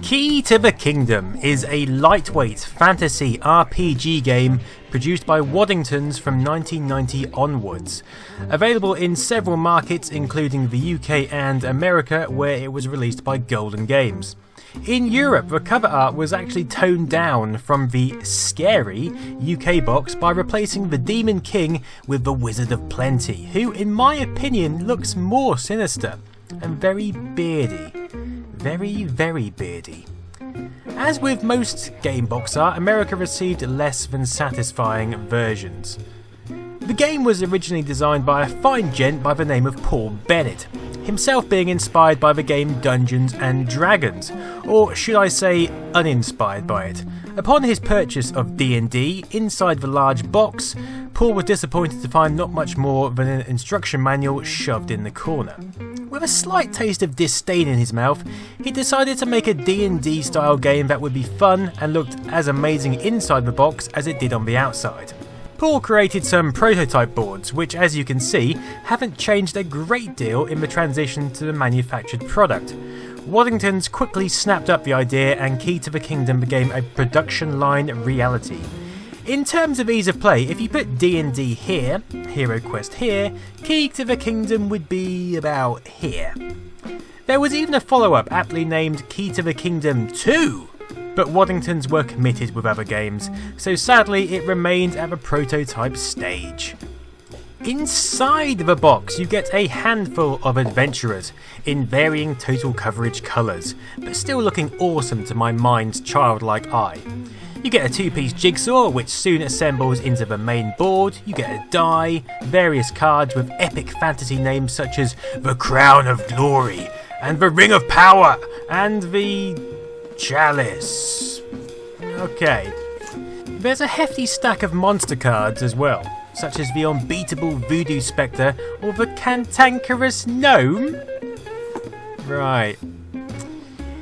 Key to the Kingdom is a lightweight fantasy RPG game produced by Waddingtons from 1990 onwards. Available in several markets including the UK and America, where it was released by Golden Games. In Europe, the cover art was actually toned down from the scary UK box by replacing the Demon King with the Wizard of Plenty, who in my opinion looks more sinister and very beardy. Very, very beardy. As with most game box art, America received less than satisfying versions. The game was originally designed by a fine gent by the name of Paul Bennett, himself being inspired by the game Dungeons and Dragons, or should I say uninspired by it. Upon his purchase of D&D, inside the large box, Paul was disappointed to find not much more than an instruction manual shoved in the corner. With a slight taste of disdain in his mouth, he decided to make a D&D style game that would be fun and looked as amazing inside the box as it did on the outside. Paul created some prototype boards, which as you can see, haven't changed a great deal in the transition to the manufactured product. Waddingtons quickly snapped up the idea and Key to the Kingdom became a production line reality. In terms of ease of play, if you put D&D here, Hero Quest here, Key to the Kingdom would be about here. There was even a follow-up aptly named Key to the Kingdom 2, but Waddingtons were committed with other games, so sadly it remained at the prototype stage. Inside the box you get a handful of adventurers in varying total coverage colours, but still looking awesome to my mind's childlike eye. You get a two-piece jigsaw which soon assembles into the main board, you get a die, various cards with epic fantasy names such as the Crown of Glory, and the Ring of Power, and the Chalice. Okay. There's a hefty stack of monster cards as well, such as the unbeatable Voodoo Spectre or the Cantankerous Gnome. Right.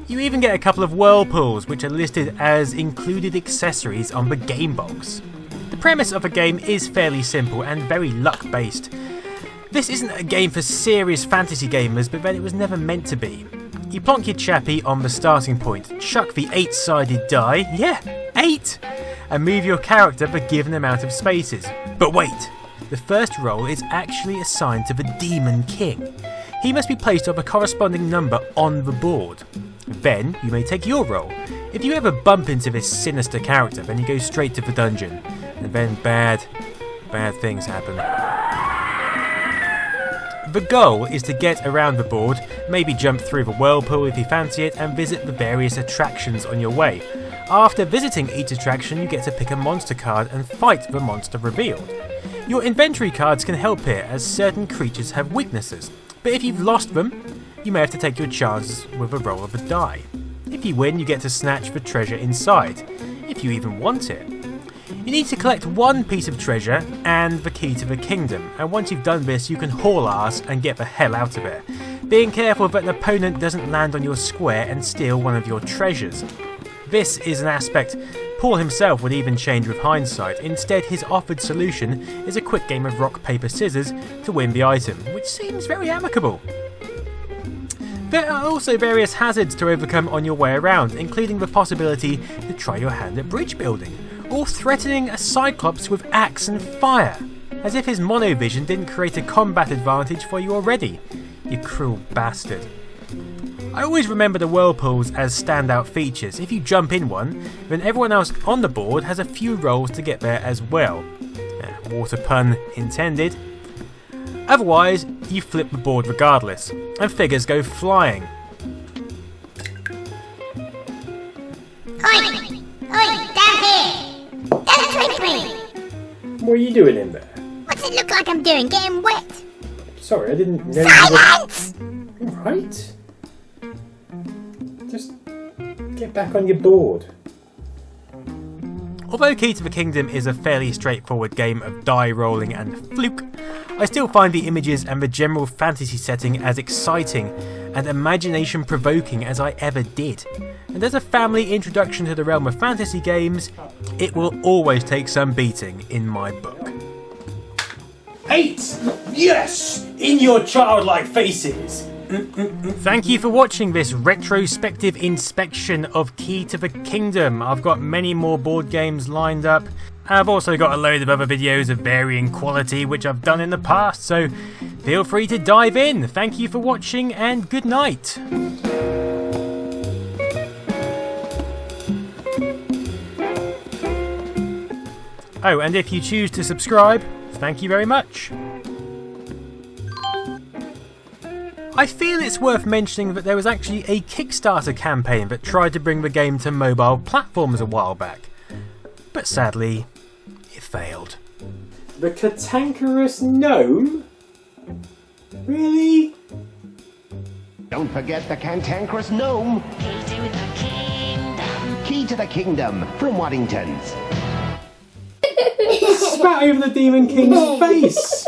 You even get a couple of whirlpools which are listed as included accessories on the game box. The premise of the game is fairly simple and very luck based. This isn't a game for serious fantasy gamers, but then it was never meant to be. You plonk your chappy on the starting point, chuck the 8-sided die, yeah, 8, and move your character the given amount of spaces. But wait, the first roll is actually assigned to the Demon King. He must be placed of a corresponding number on the board. Then you may take your roll. If you ever bump into this sinister character, then you go straight to the dungeon, and then bad things happen. The goal is to get around the board, maybe jump through the whirlpool if you fancy it, and visit the various attractions on your way. After visiting each attraction, you get to pick a monster card and fight the monster revealed. Your inventory cards can help here, as certain creatures have weaknesses, but if you've lost them, you may have to take your chances with a roll of a die. If you win, you get to snatch the treasure inside, if you even want it. You need to collect one piece of treasure and the key to the kingdom, and once you've done this you can haul ass and get the hell out of it, being careful that an opponent doesn't land on your square and steal one of your treasures. This is an aspect Paul himself would even change with hindsight. Instead, his offered solution is a quick game of rock, paper, scissors to win the item, which seems very amicable. There are also various hazards to overcome on your way around, including the possibility to try your hand at bridge building, or threatening a Cyclops with axe and fire, as if his monovision didn't create a combat advantage for you already, you cruel bastard. I always remember the whirlpools as standout features. If you jump in one, then everyone else on the board has a few rolls to get there as well. Water pun intended. Otherwise, you flip the board regardless, and figures go flying. Oi! Oi! Down here! Don't drink me! What are you doing in there? What's it look like I'm doing? Getting wet? Sorry, I didn't know Silence! you were... Right? Just get back on your board. Although Key to the Kingdom is a fairly straightforward game of die rolling and fluke, I still find the images and the general fantasy setting as exciting and imagination provoking as I ever did. And as a family introduction to the realm of fantasy games, it will always take some beating in my book. 8! Yes! In your childlike faces! Thank you for watching this retrospective inspection of Key to the Kingdom. I've got many more board games lined up. I've also got a load of other videos of varying quality which I've done in the past, so feel free to dive in. Thank you for watching and good night. Oh, and if you choose to subscribe, thank you very much. I feel it's worth mentioning that there was actually a Kickstarter campaign that tried to bring the game to mobile platforms a while back. But sadly, it failed. The cantankerous gnome? Really? Don't forget the cantankerous gnome. Key to the Kingdom from Waddingtons. Spat over the Demon King's face!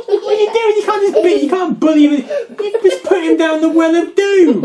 What are you doing? You can't bully him. You just put him down the well of doom!